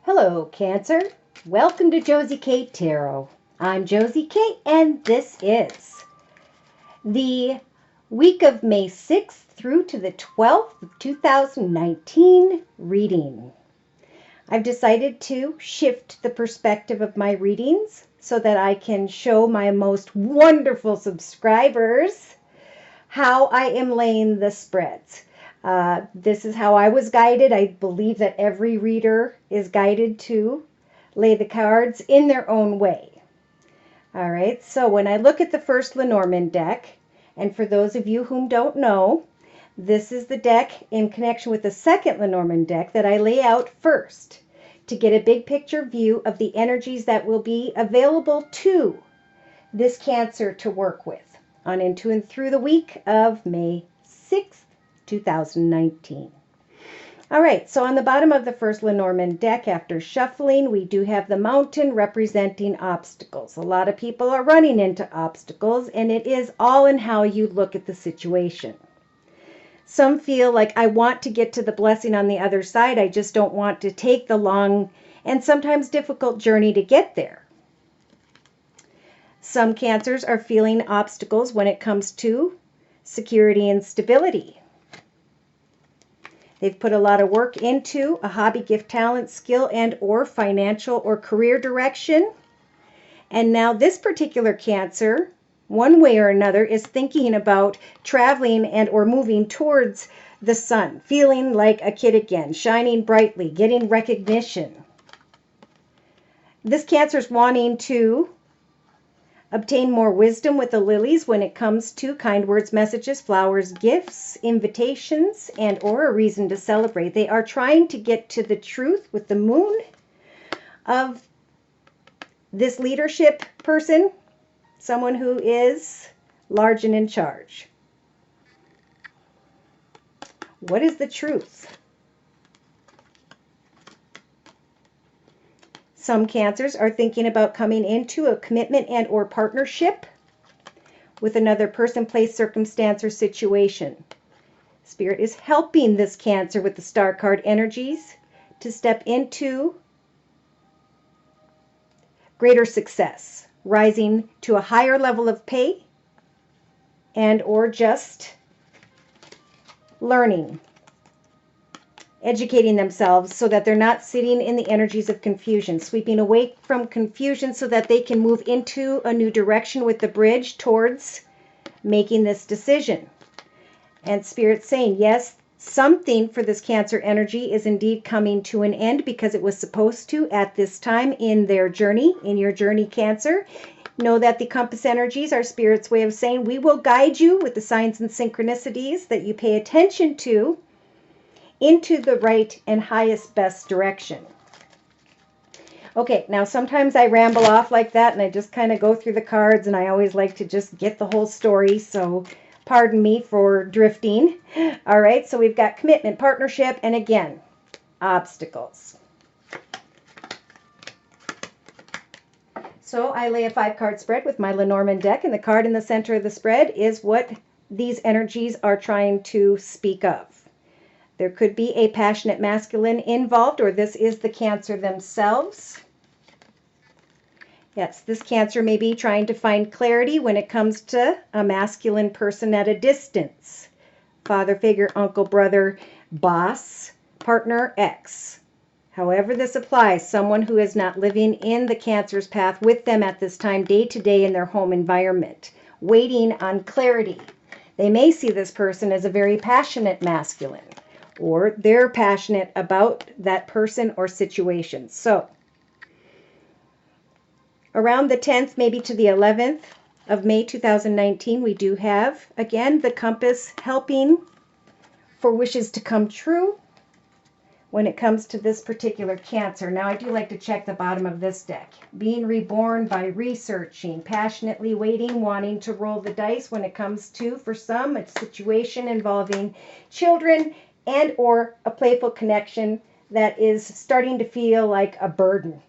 Hello, Cancer. Welcome to Josie K Tarot. I'm Josie K, and this is the week of May 6th through to the 12th of 2019 reading. I've decided to shift the perspective of my readings so that I can show my most wonderful subscribers how I am laying the spreads. This is how I was guided. I believe that every reader is guided to lay the cards in their own way. All right, so when I look at the first Lenormand deck, and for those of you who don't know, this is the deck in connection with the second Lenormand deck that I lay out first to get a big picture view of the energies that will be available to this Cancer to work with on into and through the week of May 6th. 2019. All right, so on the bottom of the first Lenormand deck, after shuffling, we do have the mountain representing obstacles. A lot of people are running into obstacles, and it is all in how you look at the situation. Some feel like I want to get to the blessing on the other side. I just don't want to take the long and sometimes difficult journey to get there. Some Cancers are feeling obstacles when it comes to security and stability. They've put a lot of work into a hobby, gift, talent, skill, and or financial or career direction. And now this particular Cancer, one way or another, is thinking about traveling and or moving towards the sun, feeling like a kid again, shining brightly, getting recognition. This Cancer is wanting to obtain more wisdom with the lilies when it comes to kind words, messages, flowers, gifts, invitations, and or a reason to celebrate. They are trying to get to the truth with the moon of this leadership person, someone who is large and in charge. What is the truth? Some Cancers are thinking about coming into a commitment and or partnership with another person, place, circumstance, or situation. Spirit is helping this Cancer with the star card energies to step into greater success, rising to a higher level of pay and or just learning, educating themselves so that they're not sitting in the energies of confusion, sweeping away from confusion so that they can move into a new direction with the bridge towards making this decision. And Spirit's saying, yes, something for this Cancer energy is indeed coming to an end because it was supposed to at this time in their journey, in your journey, Cancer. Know that the compass energies are Spirit's way of saying we will guide you with the signs and synchronicities that you pay attention to into the right and highest best direction. Okay, now sometimes I ramble off like that and I just kind of go through the cards and I always like to just get the whole story, so pardon me for drifting. All right, so we've got commitment, partnership, and again, obstacles. So I lay a 5-card spread with my Lenormand deck, and the card in the center of the spread is what these energies are trying to speak of. There could be a passionate masculine involved, or this is the Cancer themselves. Yes, this Cancer may be trying to find clarity when it comes to a masculine person at a distance. Father figure, uncle, brother, boss, partner, ex. However this applies, someone who is not living in the Cancer's path with them at this time, day to day in their home environment, waiting on clarity. They may see this person as a very passionate masculine, or they're passionate about that person or situation. So around the 10th, maybe to the 11th of May 2019, we do have, again, the compass helping for wishes to come true when it comes to this particular Cancer. Now, I do like to check the bottom of this deck. Being reborn by researching, passionately waiting, wanting to roll the dice when it comes to, for some, a situation involving children and or a playful connection that is starting to feel like a burden.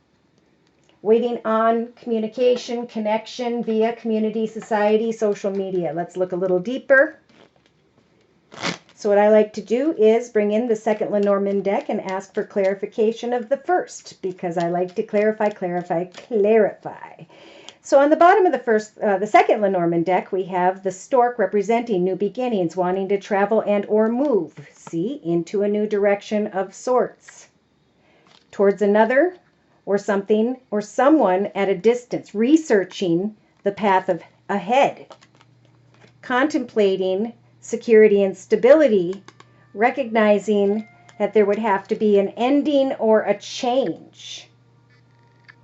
Waiting on communication, connection via community, society, social media. Let's look a little deeper. So what I like to do is bring in the second Lenormand deck and ask for clarification of the first, because I like to clarify. So on the bottom of the second Lenormand deck, we have the stork representing new beginnings, wanting to travel and or move, see, into a new direction of sorts, towards another or something or someone at a distance, researching the path ahead, contemplating security and stability, recognizing that there would have to be an ending or a change.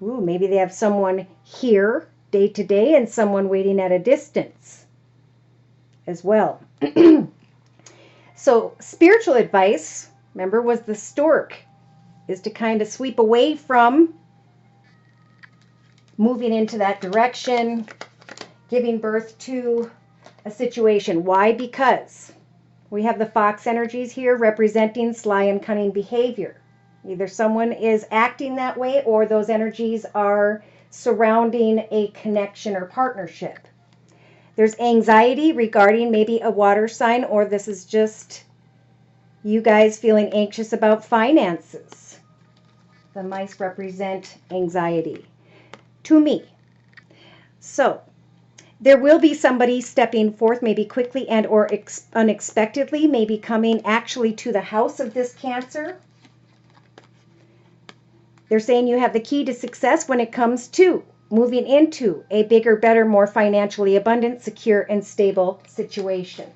Ooh, maybe they have someone here day to day and someone waiting at a distance as well. So spiritual advice, remember, was the stork, is to kind of sweep away from moving into that direction, giving birth to a situation. Why? Because we have the fox energies here representing sly and cunning behavior. Either someone is acting that way or those energies are surrounding a connection or partnership. There's anxiety regarding maybe a water sign, or this is just you guys feeling anxious about finances. The mice represent anxiety to me. So there will be somebody stepping forth, maybe quickly and or unexpectedly, maybe coming actually to the house of this Cancer. They're saying you have the key to success when it comes to moving into a bigger, better, more financially abundant, secure, and stable situation.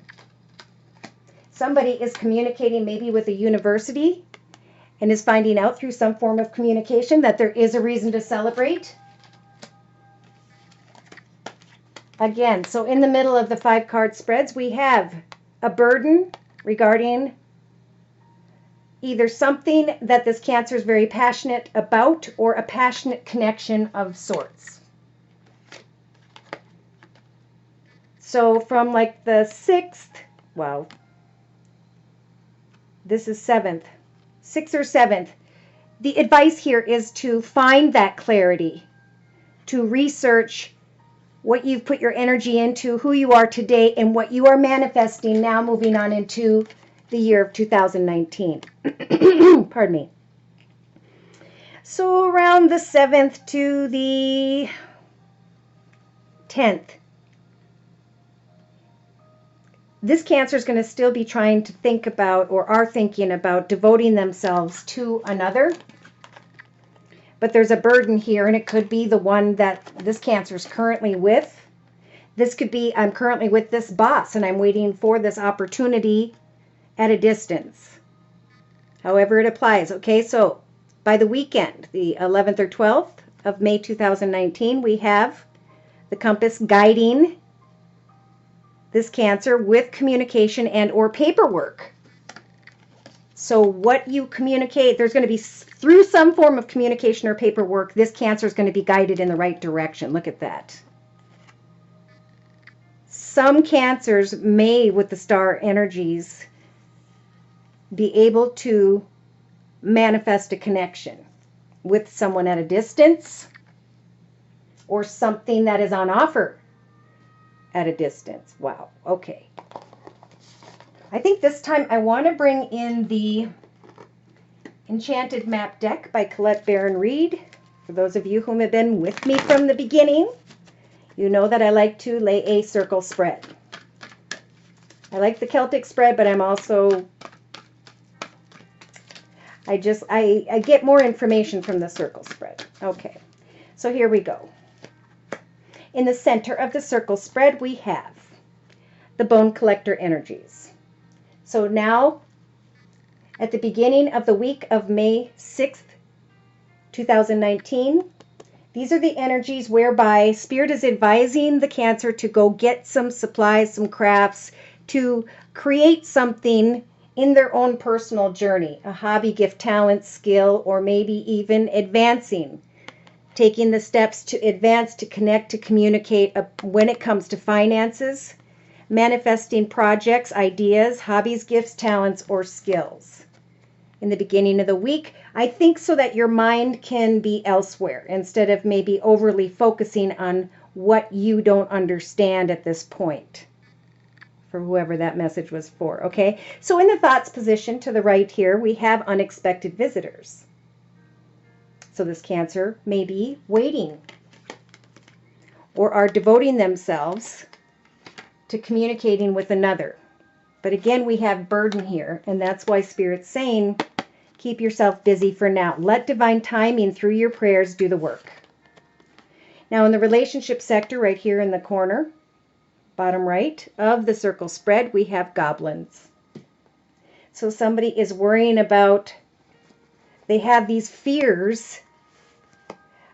Somebody is communicating maybe with a university and is finding out through some form of communication that there is a reason to celebrate. Again, so in the middle of the 5-card spreads, we have a burden regarding either something that this Cancer is very passionate about or a passionate connection of sorts. So from like the 6th, well, this is 7th, 6th or 7th, the advice here is to find that clarity, to research what you've put your energy into, who you are today, and what you are manifesting now moving on into the year of 2019. Pardon me. So around the 7th to the 10th, this Cancer is going to still be trying to think about, or are thinking about, devoting themselves to another. But there's a burden here, and it could be the one that this Cancer is currently with. This could be, I'm currently with this boss, and I'm waiting for this opportunity at a distance. However it applies. Okay, so by the weekend, the 11th or 12th of May 2019, we have the compass guiding this Cancer with communication and or paperwork. So what you communicate, there's going to be, through some form of communication or paperwork, this Cancer is going to be guided in the right direction. Look at that. Some Cancers may, with the star energies, be able to manifest a connection with someone at a distance or something that is on offer at a distance. Wow. Okay. I think this time I want to bring in the Enchanted Map deck by Colette Baron Reed. For those of you who have been with me from the beginning, you know that I like to lay a circle spread. I like the Celtic spread, but I'm also, I get more information from the circle spread. Okay, so here we go. In the center of the circle spread, we have the Bone Collector energies. So now, at the beginning of the week of May 6th, 2019, these are the energies whereby Spirit is advising the Cancer to go get some supplies, some crafts, to create something in their own personal journey, a hobby, gift, talent, skill, or maybe even advancing, taking the steps to advance, to connect, to communicate when it comes to finances, manifesting projects, ideas, hobbies, gifts, talents, or skills. In the beginning of the week, I think so that your mind can be elsewhere instead of maybe overly focusing on what you don't understand at this point. for whoever that message was for, okay? So in the thoughts position to the right here, we have unexpected visitors. So this Cancer may be waiting or are devoting themselves to communicating with another. But again, we have burden here, and that's why Spirit's saying, keep yourself busy for now. Let divine timing through your prayers do the work. Now in the relationship sector, right here in the corner, bottom right of the circle spread, we have goblins. So somebody is worrying about, they have these fears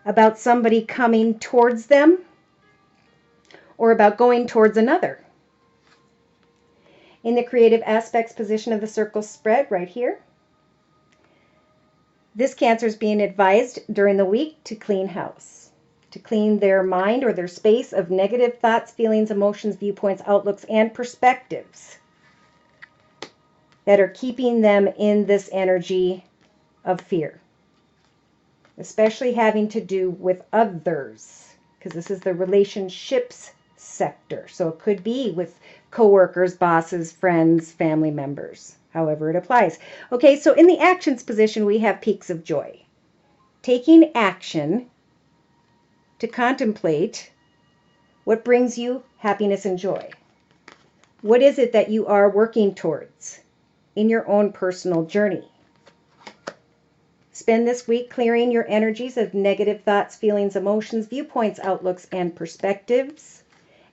about somebody coming towards them or about going towards another. In the creative aspects position of the circle spread right here, this Cancer is being advised during the week to clean house, to clean their mind or their space of negative thoughts, feelings, emotions, viewpoints, outlooks, and perspectives that are keeping them in this energy of fear, especially having to do with others, because this is the relationships sector. So it could be with coworkers, bosses, friends, family members, however it applies. Okay, so in the actions position, we have peaks of joy. Taking action to contemplate what brings you happiness and joy. What is it that you are working towards in your own personal journey? Spend this week clearing your energies of negative thoughts, feelings, emotions, viewpoints, outlooks, and perspectives,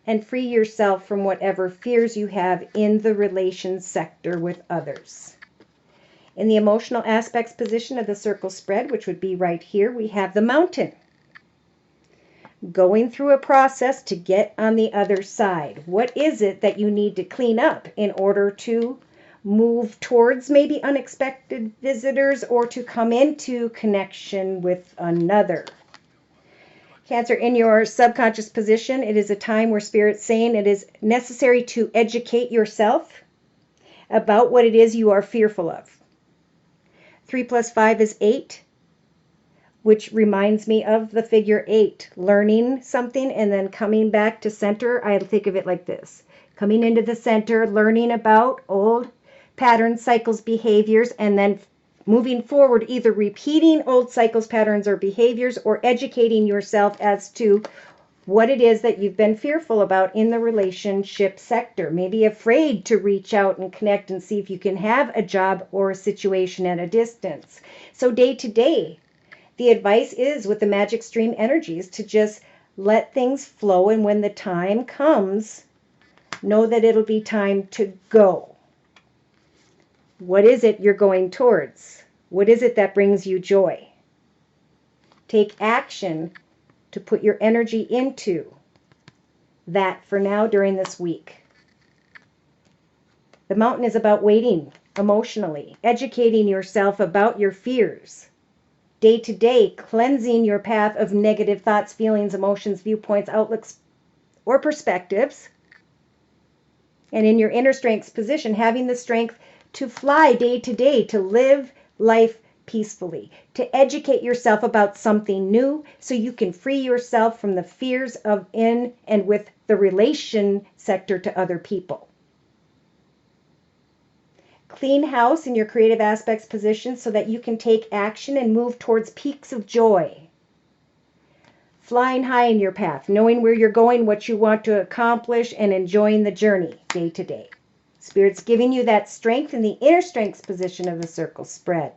and free yourself from whatever fears you have in the relations sector with others. In the emotional aspects position of the circle spread, which would be right here, we have the Mountain. Going through a process to get on the other side. What is it that you need to clean up in order to move towards maybe unexpected visitors or to come into connection with another? Cancer, in your subconscious position, it is a time where Spirit's saying it is necessary to educate yourself about what it is you are fearful of. 3 plus 5 is 8, which reminds me of the figure 8, learning something and then coming back to center. I think of it like this: coming into the center, learning about old patterns, cycles, behaviors, and then moving forward, either repeating old cycles, patterns, or behaviors, or educating yourself as to what it is that you've been fearful about in the relationship sector. Maybe afraid to reach out and connect and see if you can have a job or a situation at a distance. So day to day, the advice is with the magic stream energies to just let things flow, and when the time comes, know that it'll be time to go. What is it you're going towards? What is it that brings you joy? Take action to put your energy into that for now during this week. The Mountain is about waiting emotionally, educating yourself about your fears. Day to day, cleansing your path of negative thoughts, feelings, emotions, viewpoints, outlooks, or perspectives. And in your inner strengths position, having the strength to fly day to day, to live life peacefully, to educate yourself about something new so you can free yourself from the fears of in and with the relation sector to other people. Clean house in your creative aspects position so that you can take action and move towards peaks of joy. Flying high in your path, knowing where you're going, what you want to accomplish, and enjoying the journey day to day. Spirit's giving you that strength in the inner strengths position of the circle spread.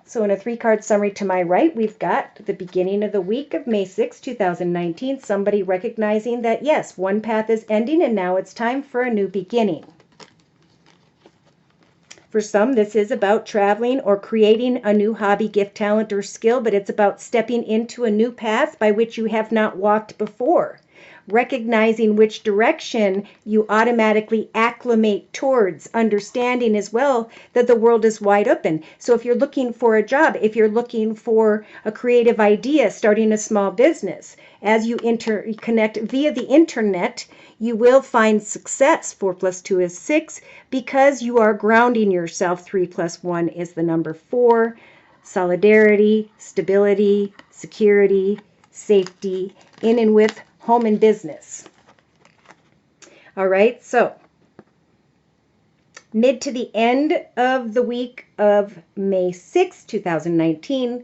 So in a 3-card summary to my right, we've got the beginning of the week of May 6, 2019, somebody recognizing that, yes, one path is ending and now it's time for a new beginning. For some, this is about traveling or creating a new hobby, gift, talent, or skill, but it's about stepping into a new path by which you have not walked before. Recognizing which direction you automatically acclimate towards, understanding as well that the world is wide open. So if you're looking for a job, if you're looking for a creative idea, starting a small business, as you connect via the internet, you will find success. 4 plus 2 is 6 because you are grounding yourself. 3 plus 1 is the number 4. Solidarity, stability, security, safety, in and with home and business. All right, so mid to the end of the week of May 6, 2019,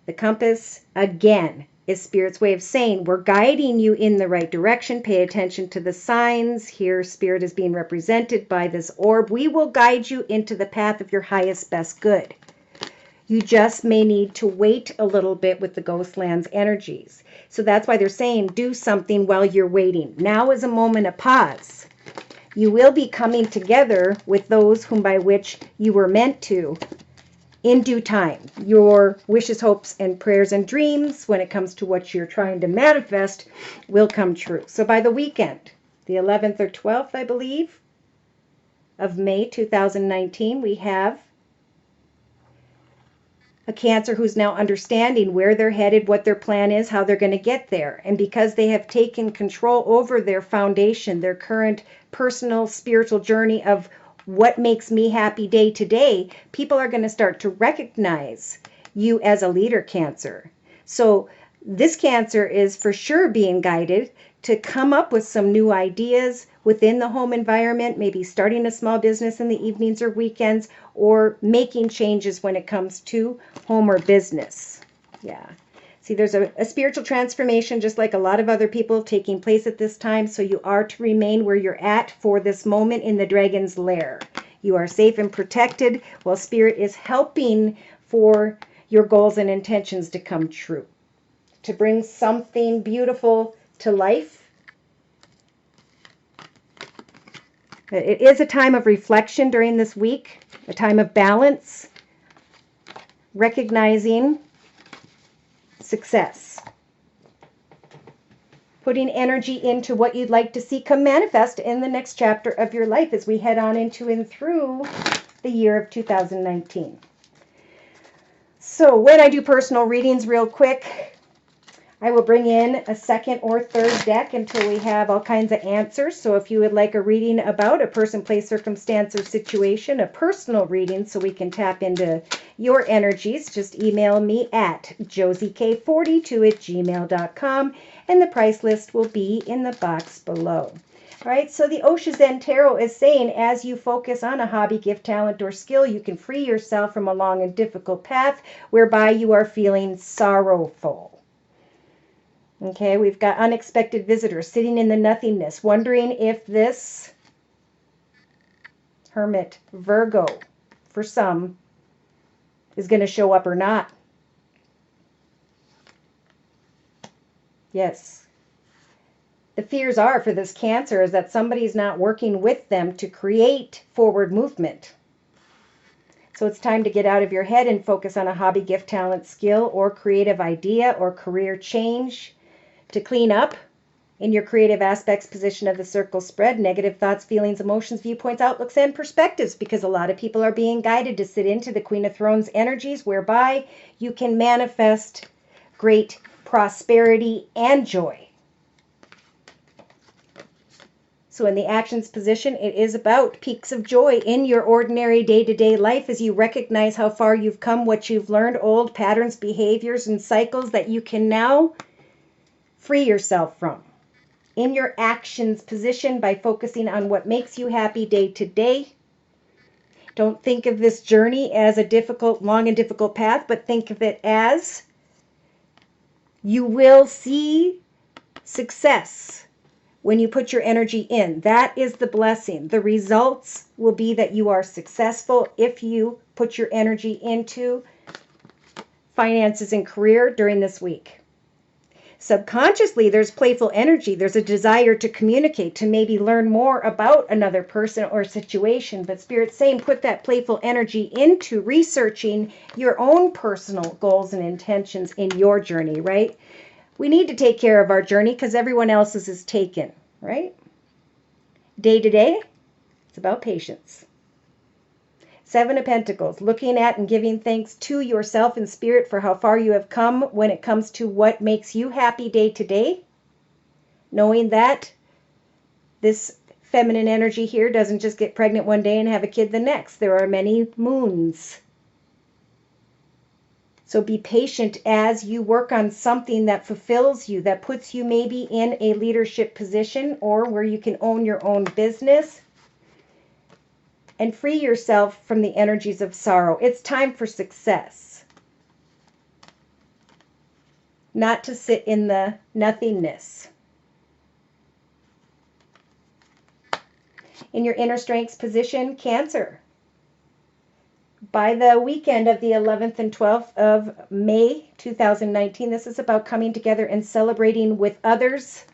the compass again is Spirit's way of saying we're guiding you in the right direction. Pay attention to the signs. Here, Spirit is being represented by this orb. We will guide you into the path of your highest, best good. You just may need to wait a little bit with the Ghostlands energies. So that's why they're saying do something while you're waiting. Now is a moment of pause. You will be coming together with those whom by which you were meant to in due time. Your wishes, hopes, and prayers and dreams when it comes to what you're trying to manifest will come true. So by the weekend, the 11th or 12th, I believe, of May 2019, we have a Cancer who's now understanding where they're headed, what their plan is, how they're going to get there. And because they have taken control over their foundation, their current personal spiritual journey of what makes me happy day to day, people are going to start to recognize you as a leader, Cancer. So this Cancer is for sure being guided to come up with some new ideas within the home environment, maybe starting a small business in the evenings or weekends, or making changes when it comes to home or business. Yeah. See, there's a spiritual transformation, just like a lot of other people, taking place at this time. So you are to remain where you're at for this moment in the dragon's lair. You are safe and protected while Spirit is helping for your goals and intentions to come true, to bring something beautiful to life. It is a time of reflection during this week, a time of balance, recognizing success, putting energy into what you'd like to see come manifest in the next chapter of your life as we head on into and through the year of 2019. So when I do personal readings real quick, I will bring in a second or third deck until we have all kinds of answers. So if you would like a reading about a person, place, circumstance, or situation, a personal reading so we can tap into your energies, just email me at josiek42@gmail.com, and the price list will be in the box below. All right, so the Oshizen Tarot is saying as you focus on a hobby, gift, talent, or skill, you can free yourself from a long and difficult path whereby you are feeling sorrowful. Okay, we've got unexpected visitors sitting in the nothingness, wondering if this Hermit Virgo, for some, is going to show up or not. Yes. The fears are for this Cancer is that somebody's not working with them to create forward movement. So it's time to get out of your head and focus on a hobby, gift, talent, skill, or creative idea or career change. To clean up in your creative aspects, position of the circle spread, negative thoughts, feelings, emotions, viewpoints, outlooks, and perspectives, because a lot of people are being guided to sit into the Queen of Thrones energies, whereby you can manifest great prosperity and joy. So in the actions position, it is about peaks of joy in your ordinary day-to-day life as you recognize how far you've come, what you've learned, old patterns, behaviors, and cycles that you can now free yourself from. In your actions position by focusing on what makes you happy day to day. Don't think of this journey as a difficult, long and difficult path, but think of it as you will see success when you put your energy in. That is the blessing. The results will be that you are successful if you put your energy into finances and career during this week. Subconsciously, there's playful energy. There's a desire to communicate, to maybe learn more about another person or situation. But Spirit's saying put that playful energy into researching your own personal goals and intentions in your journey, right? We need to take care of our journey because everyone else's is taken, right? Day to day, it's about patience. Seven of Pentacles, looking at and giving thanks to yourself in spirit for how far you have come when it comes to what makes you happy day to day. Knowing that this feminine energy here doesn't just get pregnant one day and have a kid the next. There are many moons. So be patient as you work on something that fulfills you, that puts you maybe in a leadership position or where you can own your own business and free yourself from the energies of sorrow. It's time for success, not to sit in the nothingness. In your inner strengths position, Cancer. By the weekend of the 11th and 12th of May 2019, this is about coming together and celebrating with others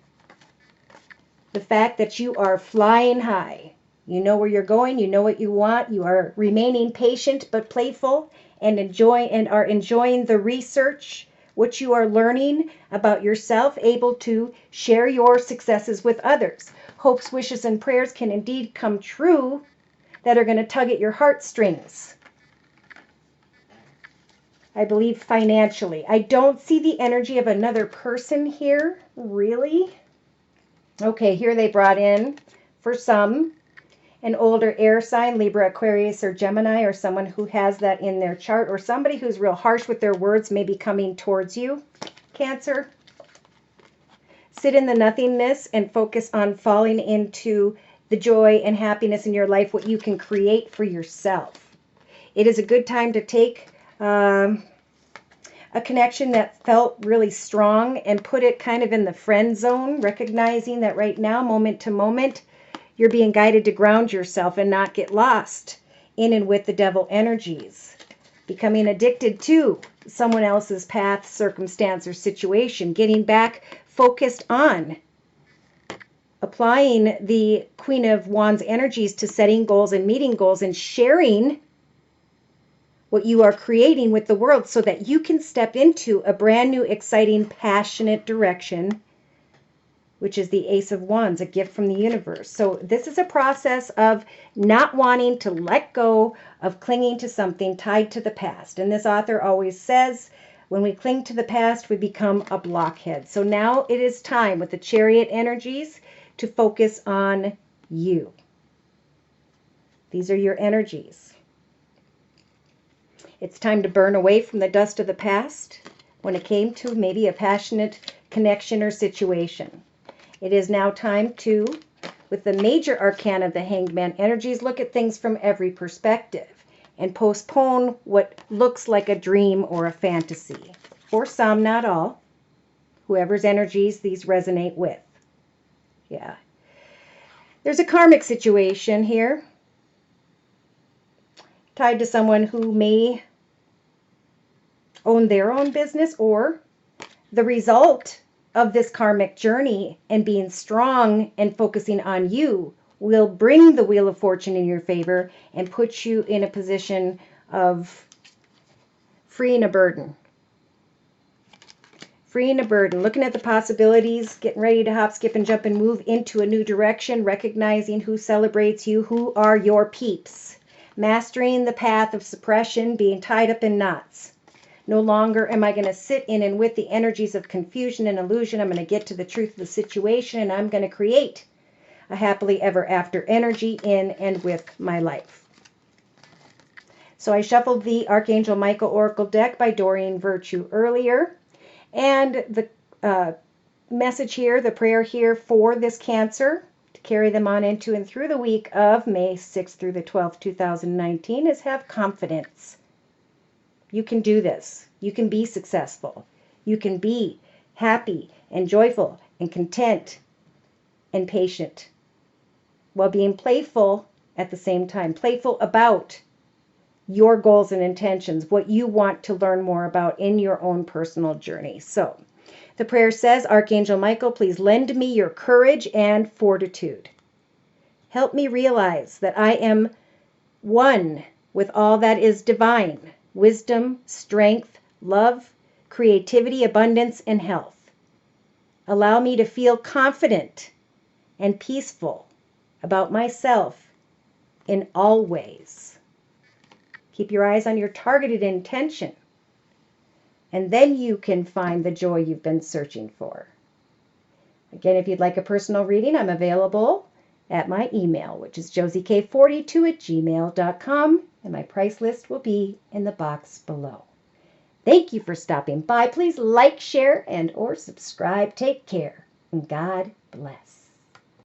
the fact that you are flying high. You know where you're going, you know what you want, you are remaining patient but playful and are enjoying the research, what you are learning about yourself, able to share your successes with others. Hopes, wishes, and prayers can indeed come true that are going to tug at your heartstrings. I believe financially. I don't see the energy of another person here, really. Okay, here they brought in, for some, an older air sign, Libra, Aquarius, or Gemini, or someone who has that in their chart, or somebody who's real harsh with their words may be coming towards you, Cancer. Sit in the nothingness and focus on falling into the joy and happiness in your life, what you can create for yourself. It is a good time to take a connection that felt really strong and put it kind of in the friend zone, recognizing that right now, moment to moment, you're being guided to ground yourself and not get lost in and with the devil energies. Becoming addicted to someone else's path, circumstance, or situation. Getting back focused on applying the Queen of Wands energies to setting goals and meeting goals and sharing what you are creating with the world so that you can step into a brand new, exciting, passionate direction, which is the Ace of Wands, a gift from the universe. So this is a process of not wanting to let go of clinging to something tied to the past. And this author always says, when we cling to the past, we become a blockhead. So now it is time with the Chariot energies to focus on you. These are your energies. It's time to burn away from the dust of the past when it came to maybe a passionate connection or situation. It is now time to, with the major arcana of the Hanged Man energies, look at things from every perspective and postpone what looks like a dream or a fantasy. For some, not all. Whoever's energies these resonate with. Yeah. There's a karmic situation here tied to someone who may own their own business, or the result of this karmic journey and being strong and focusing on you will bring the Wheel of Fortune in your favor and put you in a position of freeing a burden. Freeing a burden, looking at the possibilities, getting ready to hop, skip, and jump and move into a new direction, recognizing who celebrates you, who are your peeps. Mastering the path of suppression, being tied up in knots. No longer am I going to sit in and with the energies of confusion and illusion. I'm going to get to the truth of the situation, and I'm going to create a happily ever after energy in and with my life. So I shuffled the Archangel Michael Oracle deck by Doreen Virtue earlier. And the message here, the prayer here for this Cancer, to carry them on into and through the week of May 6th through the 12th, 2019, is have confidence. You can do this. You can be successful. You can be happy and joyful and content and patient while being playful at the same time. Playful about your goals and intentions, what you want to learn more about in your own personal journey. So the prayer says, Archangel Michael, please lend me your courage and fortitude. Help me realize that I am one with all that is divine. Wisdom, strength, love, creativity, abundance, and health. Allow me to feel confident and peaceful about myself in all ways. Keep your eyes on your targeted intention, and then you can find the joy you've been searching for. Again, if you'd like a personal reading, I'm available at my email, which is josiek42@gmail.com. And my price list will be in the box below. Thank you for stopping by. Please like, share, and or subscribe. Take care, and God bless.